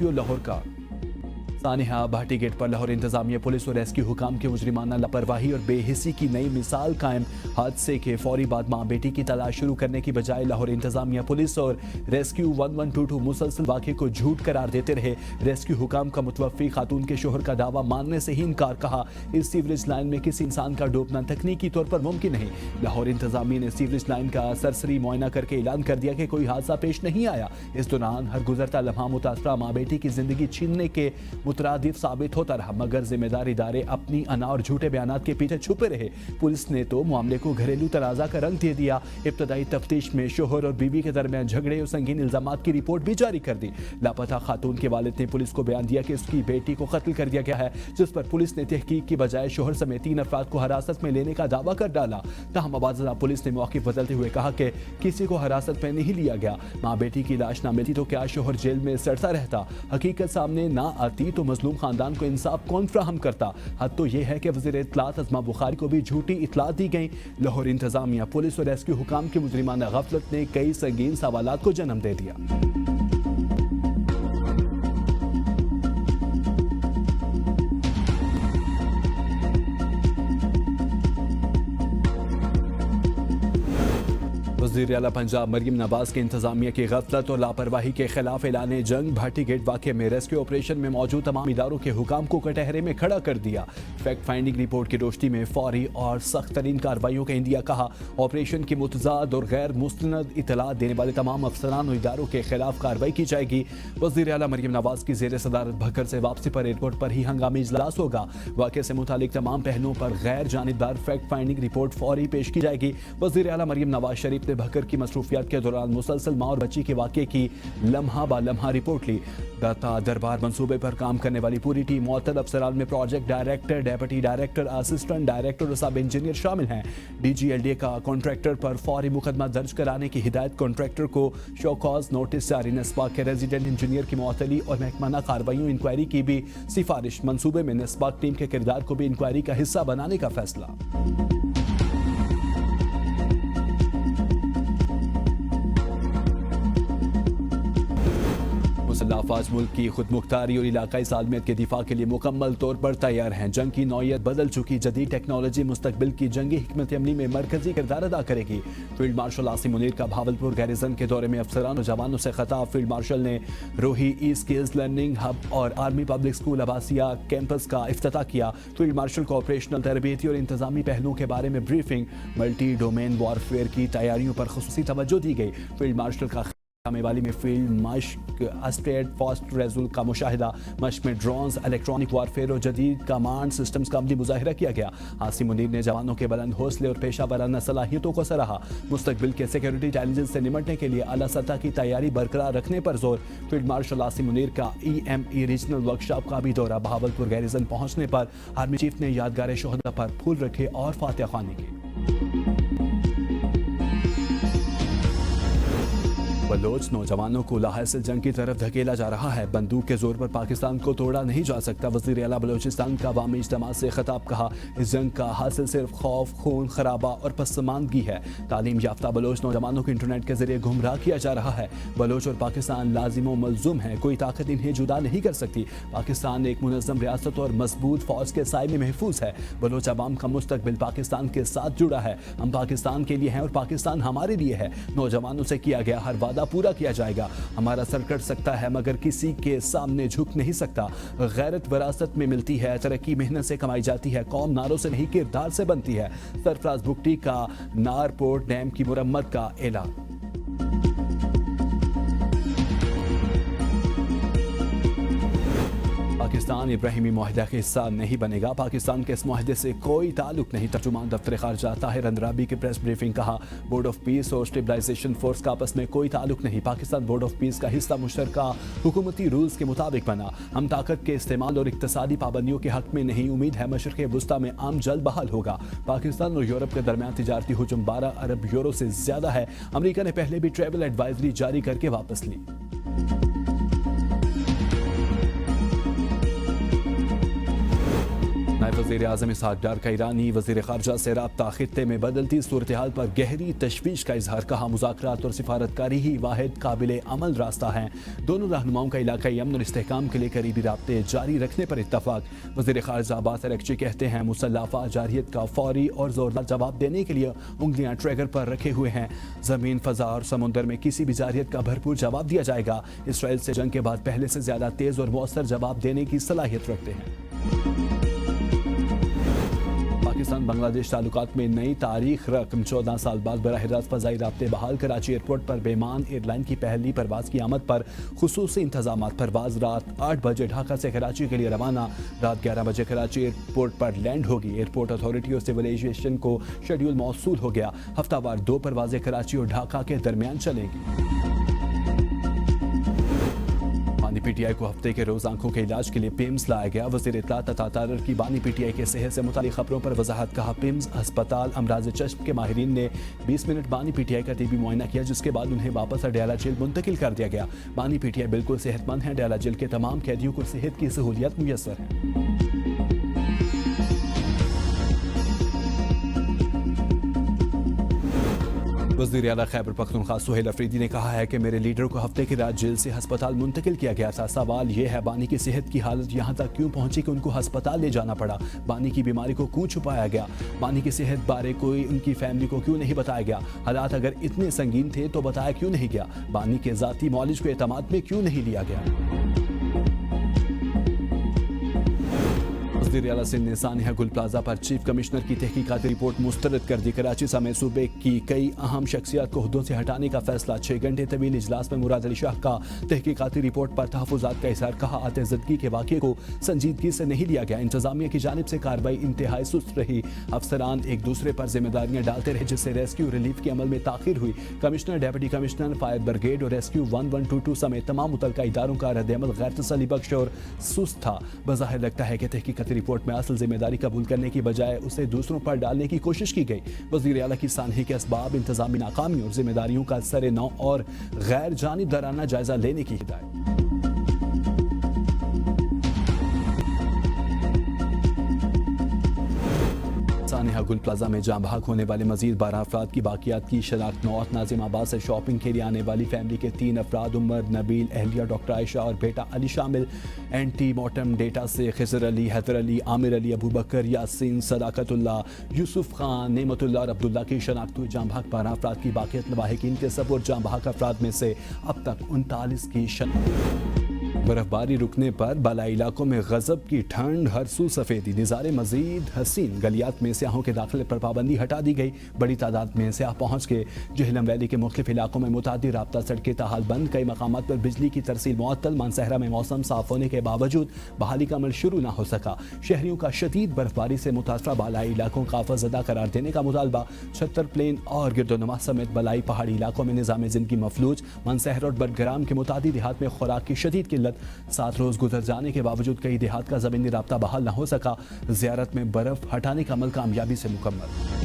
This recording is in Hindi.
लाहौर का सानिहा भाटी गेट पर लाहौर इंतजामिया पुलिस और रेस्क्यू हुकाम के मुजरिमाना लापरवाही और बेहिसी की नई मिसाल कायम। हादसे के फौरी बाद मां बेटी की तलाश शुरू करने की बजाय लाहौर इंतजामिया पुलिस और रेस्क्यू 1122 मुसलसल वाक़े को झूठ करार देते रहे। रेस्क्यू हुकाम का मुतवफ़ी खातून के शोहर का दावा मानने से ही इनकार। कहा इस सीवरेज लाइन में किसी इंसान का डूबना तकनीकी तौर पर मुमकिन नहीं। लाहौर इंतजामिया ने सीवरेज लाइन का सरसरी मुआयना करके ऐलान कर दिया कि कोई हादसा पेश नहीं आया। इस दौरान हर गुजरता लम्हा मुतासरा मां बेटी की जिंदगी छीनने के मुतरादिफ साबित होता रहा, मगर जिम्मेदार इदारे अपनी अना और झूठे बयानात के पीछे छुपे रहे। पुलिस ने तो मामले को घरेलू तनाज़ा का रंग दे दिया। इब्तदाई तफ्तीश में शोहर और बीवी के दरमियान झगड़े और संगीन इल्जामात की रिपोर्ट भी जारी कर दी। लापता खातून के वालिद ने पुलिस को बयान दिया कि उसकी बेटी को कत्ल कर दिया गया है, जिस पर पुलिस ने तहकीक की बजाय शोहर समेत 3 अफराद को हिरासत में लेने का दावा कर डाला। ताहम आबादज़दा पुलिस ने मौक़िफ़ बदलते हुए कहा कि किसी को हिरासत में नहीं लिया गया। माँ बेटी की लाश न मिलती तो क्या शोहर जेल में सड़ता रहता? हकीकत सामने ना आती तो मजलूम खानदान को इंसाफ कौन फ्राहम करता? हद तो यह है कि वज़ीर इत्तलात अज़मा बुखारी को भी झूठी इत्तलात दी गई। लाहौर इंतजामिया पुलिस और रेस्क्यू हुकाम की मुजरिमाना गफलत ने कई संगीन सवालात को जन्म दे दिया। वज़ीर आला पंजाब मरीम नवाज के इंतजामिया की गफलत और लापरवाही के खिलाफ ऐलान जंग। भाटी गेट वाक़े में रेस्क्यू ऑपरेशन में मौजूद तमाम इदारों के हुकाम को कटहरे में खड़ा कर दिया। फैक्ट फाइंडिंग रिपोर्ट की रोशनी में फौरी और सख्त तरीन कार्रवाइयों का इंदिया। कहा ऑपरेशन की मुतज़ाद और गैर मुस्तनद इतलात देने वाले तमाम अफसरान और इदारों के खिलाफ कार्रवाई की जाएगी। वज़ीर आला मरीम नवाज की ज़ेर सदारत भक्कर से वापसी पर एयरपोर्ट पर ही हंगामी इजलास होगा। वाक़े से मुतालिक तमाम पहलुओं पर गैर जानिबदार फैक्ट फाइंडिंग रिपोर्ट फौरी पेश की जाएगी। वज़ीर आला मरीम नवाज शरीफ ने भक्कर की मसरूफियात के दौरान मुसलसल माँ और बच्ची के वाक़े की लम्हा बा लम्हा रिपोर्ट ली। दाता दरबार मंसूबे पर काम करने वाली पूरी टीम मुअत्तल अफसरान में project director, deputy director, assistant director और सब इंजीनियर शामिल हैं। DGLDA का कॉन्ट्रैक्टर पर फौरी मुकदमा दर्ज कराने की हिदायत। कॉन्ट्रैक्टर को शो कॉज नोटिस जारी। नेस्पाक के रेजिडेंट इंजीनियर की मुअत्तली और महकमाना कार्रवाइयों इंक्वायरी की भी सिफारिश। मंसूबे में नेस्पाक टीम के किरदार को भी इंक्वायरी का हिस्सा बनाने का फैसला। मुसल्लह अफवाज मुल्क की खुद मुख्तारी और इलाकाई सालमियत के दिफा के लिए मुकम्मल तौर पर तैयार हैं। जंग की नौयत बदल चुकी। जदीद टेक्नोलॉजी मुस्तकबिल की जंगी हिकमत अमली में मरकजी किरदार अदा करेगी। फील्ड मार्शल आसिम मुनीर का भावलपुर गैरिजन के दौरे में अफसरान और जवानों से खिताब। फील्ड मार्शल ने रोही ई स्किल्स लर्निंग हब और army public school Abbasia campus का इफ्तिताह किया। फील्ड मार्शल को ऑपरेशनल तरबियती और इंतजामी पहलुओं के बारे में ब्रीफिंग। मल्टी डोमेन वॉरफेयर की तैयारियों पर खुसूसी तवज्जो दी गई। फील्ड मार्शल का वाली में फील्ड मश्क, अस्टेड फास्ट रेजुल का मुशाहिदा। मश्क में ड्रोन्स, इलेक्ट्रॉनिक वारफेयर और जदीद कमांड सिस्टम्स का अमली मुजाहिरा किया गया। आसिम मुनीर ने जवानों के बुलंद हौसले और पेशा वराना सलाहियतों को सराहा। मुस्तकबिल के सिक्योरिटी चैलेंजेस से निपटने के लिए आला सतह की तैयारी बरकरार रखने पर जोर। फील्ड मार्शल आसिम मुनीर का EME रीजनल वर्कशॉप का भी दौरा। बहावलपुर गैरिजन पहुंचने पर आर्मी चीफ ने यादगार शोहदा पर फूल रखे और फातिहा ख्वानी की। बलोच नौजवानों को लाहौर जंग की तरफ धकेला जा रहा है। बंदूक के जोर पर पाकिस्तान को तोड़ा नहीं जा सकता। वज़ीर आला बलोचिस्तान का अवामी इज्तिमा से खिताब। कहा इस जंग का हासिल सिर्फ खौफ, खून खराबा और पसमानदगी है। तालीम याफ्ता बलोच नौजवानों को इंटरनेट के जरिए गुमराह किया जा रहा है। बलोच और पाकिस्तान लाजिम व मलजुम है। कोई ताकत इन्हें जुदा नहीं कर सकती। पाकिस्तान एक मुनज़्ज़म रियासत और मजबूत फौज के साए में महफूज है। बलोच अवाम का मुस्तकबिल पाकिस्तान के साथ जुड़ा है। हम पाकिस्तान के लिए हैं और पाकिस्तान हमारे लिए है। नौजवानों से किया गया हर वादा पूरा किया जाएगा। हमारा सर कट सकता है मगर किसी के सामने झुक नहीं सकता। गैरत विरासत में मिलती है, तरक्की मेहनत से कमाई जाती है। कौम नारों से नहीं किरदार से बनती है। सरफराज बुगटी का नारपोर्ट डैम की मुरम्मत का ऐलान। पाकिस्तान इब्राहिमी मुआहिदा का हिस्सा नहीं बनेगा। पाकिस्तान के इस मुआहिदे से कोई ताल्लुक नहीं। तर्जुमान दफ्तर खारजा ताहिर अंद्राबी की प्रेस ब्रीफिंग। कहा बोर्ड ऑफ पीस और स्टेबलाइजेशन फोर्स का आपस में कोई ताल्लुक नहीं। पाकिस्तान बोर्ड ऑफ पीस का हिस्सा मुश्तरका हुकूमती रूल्स के मुताबिक बना। हम ताकत के इस्तेमाल और इक्तसादी पाबंदियों के हक में नहीं। उम्मीद है मशरिक़ वुस्ता में आम जल्द बहाल होगा। पाकिस्तान और यूरोप के दरमियान तिजारती हुजूम 12 अरब यूरो से ज्यादा है। अमरीका ने पहले भी ट्रैवल एडवाइजरी जारी करके वापस ली। नायब वज़ीर आज़म इसहाक़ डार का ईरानी वज़ीर ख़ारजा से राब्ता, खित्ते में बदलती सूरत हाल पर गहरी तशवीश का इजहार। कहा, मुज़ाकरात और सिफारतकारी ही वाहिद काबिल अमल रास्ता हैं। दोनों रहनुमाओं का इलाक़ाई अमन और इस्तेहकाम के लिए करीबी राब्ते जारी रखने पर इत्तफ़ाक़। वज़ीर ख़ारजा अब्बास अरग़ची कहते हैं, मुसल्लफ़ा जारहियत का फ़ौरी और ज़ोरदार जवाब देने के लिए उंगलियाँ ट्रिगर पर रखे हुए हैं। ज़मीन, फ़ज़ा और समुंदर में किसी भी जारहियत का भरपूर जवाब दिया जाएगा। इसराइल से जंग के बाद पहले से ज़्यादा तेज़ और मौसर जवाब देने की सलाहियत रखते हैं। पाकिस्तान बांग्लादेश ताल्लुकात में नई तारीख रकम 14 साल बाद बराह रास्त फ़ज़ाई राब्ते बहाल। कराची एयरपोर्ट पर बेमान एयरलाइन की पहली परवाज़ की आमद पर खुसूसी इंतजाम। परवाज़ रात 8 बजे ढाका से कराची के लिए रवाना। रात 11 बजे कराची एयरपोर्ट पर लैंड होगी। एयरपोर्ट अथॉरिटी और सिविल एविएशन को शेड्यूल मौसूल हो गया। हफ्तावार 2 परवाज़ें कराची और ढाका के दरमियान चलेंगी। बानी पीटीआई को हफ्ते के रोज आंखों के इलाज के लिए पिम्स लाया गया। वज़ीर इत्तलात अता तारर की बानी पीटीआई के सेहत से मुतालिक खबरों पर वजाहत। कहा, पिम्स अस्पताल अमराज चश्म के माहिरीन ने 20 मिनट बानी पीटीआई का टीबी मुआयना किया, जिसके बाद उन्हें वापस अडयाला जेल मुंतकिल कर दिया गया। बानी पीटीआई बिल्कुल सेहतमंद है। अडयाला जेल के तमाम कैदियों को सेहत की सहूलियत मुयस्सर है। वज़ीर आला खैबर पख्तूनख्वा सुहेल अफरीदी ने कहा है कि मेरे लीडर को हफ्ते की रात जेल से हस्पताल मुंतकिल किया गया था। सवाल यह है, बानी की सेहत की हालत यहाँ तक क्यों पहुंची कि उनको हस्पताल ले जाना पड़ा? बानी की बीमारी को क्यों छुपाया गया? बानी की सेहत बारे कोई उनकी फैमिली को क्यों नहीं बताया गया? हालात अगर इतने संगीन थे तो बताया क्यों नहीं गया? बानी के ज़ाती मौलिज को एतमाद में क्यों नहीं लिया गया? वज़ीर आला सिंध ने सानिया गुल प्लाजा पर चीफ कमिश्नर की तहकीकाती रिपोर्ट मुस्तरद कर दी। कराची समेत सूबे की कई अहम शख्सियत को ओहदों से हटाने का फैसला। 6 घंटे तवील इजलास में मुराद अली शाह का तहकीकाती रिपोर्ट पर तहफ़्फ़ुज़ात का इज़हार। कहा, आतिज़दगी के वाक़े को संजीदगी से नहीं लिया गया। इंतज़ामिया की जानिब से कार्रवाई इंतहाई सुस्त रही। अफसरान एक दूसरे पर जिम्मेदारियाँ डालते रहे, जिससे रेस्क्यू रिलीफ के अमल में ताख़ीर हुई। Commissioner, deputy commissioner, fire brigade और रेस्क्यू 1122 समेत तमाम मुतल्लिका इदारों का रद्द-ए-अमल गैर तसल्ली बख्श और सुस्त था। बज़ाहिर लगता है कि तहकीकाती रिपोर्ट में असल जिम्मेदारी कबूल करने की बजाय उसे दूसरों पर डालने की कोशिश की गई। वज़ीर आला की सानही के असबाब, इंतजामी नाकामी और जिम्मेदारियों का सरे नौ और गैर जानिबदाराना जायजा लेने की हिदायत। सानिया गुल प्लाजा में जाँ भाग होने वाले मजीद 12 अफराद की बाकियात की शनाख्त। नौत नाजिमाबाद से शॉपिंग के लिए आने वाली फैमिली के 3 अफराद उमर, नबील, अहलिया, डॉक्टर आयशा और बेटा अली शामिल। एंटी मॉर्टम डेटा से खिजर अली, हैदर अली, आमिर अली, अबू बकर, यासीन, सदाकतुल्ला, यूसुफ खान, नेमतुल्ला और अब्दुल्ला की शनाख्त हुई। जाँ भाग 12 अफराद की बाकियत लवाहिकीन के सबूर। जाँ भाग अफराद में से अब तक 39 की शनाख्त। बर्फबारी रुकने पर बालाई इलाकों में गजब की ठंड, हरसू सफ़ेदी, निज़ारे मजीद हसीन। गलियात में स्याहों के दाखिले पर पाबंदी हटा दी गई। बड़ी तादाद में स्याह पहुँच के जहलम वैली के मुख्तलिफ इलाकों में मुतादी राब्ता सड़कें ताहाल बंद। कई मकामात पर बिजली की तरसील मुअत्तल। मानसहरा में मौसम साफ होने के बावजूद बहाली का अमल शुरू न हो सका। शहरियों का शदीद बर्फबारी से मुतासरा बालाई इलाकों का आफतज़दा करार देने का मुतालबा। छत्तर प्लेन और गिरदोनुमा समेत बलाई पहाड़ी इलाकों में निज़ाम ज़िंदगी मफलूज। मानसहरा और बडग्राम के मुतादी देहात में खुराक की शदीद किल्लत। 7 रोज गुजर जाने के बावजूद कई देहात का ज़मीनी राब्ता बहाल न हो सका। ज़ियारत में बर्फ हटाने का अमल कामयाबी से मुकम्मल।